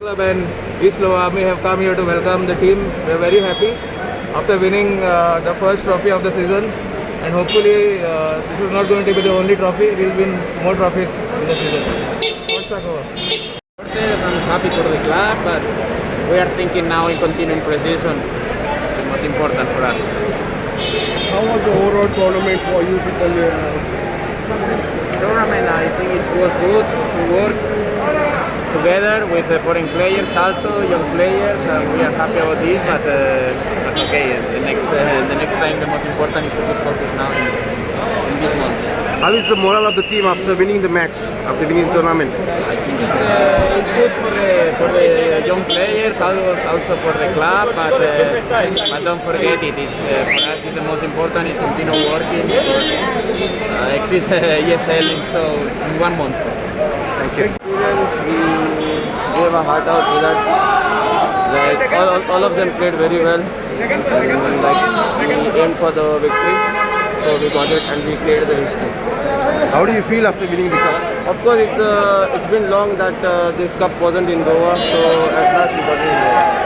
Club and East Lower Army have come here to welcome the team. We are very happy after winning the first trophy of the season, and hopefully this is not going to be the only trophy. We will win more trophies in the season. What's that over? I'm happy for the club, but we are thinking now in continuing pre-season. The most important for us. How was the overall tournament for you people? Tournament, I think it was good to work together with the foreign players, also young players, and we are happy about this. But okay, the next time the most important is to put focus now in this month. How is the morale of the team after winning the match, after winning the tournament? I think it's good for the young players, also for the club, but don't forget it is for us is the most important is continue working to exit ESL in 1 month. Thank you. We gave a heart out to that. Like all of them played very well, and like we aimed for the victory, so we got it and we created the history. How do you feel after winning the cup? Of course, it's been long that this cup wasn't in Goa, so at last we got it in Goa.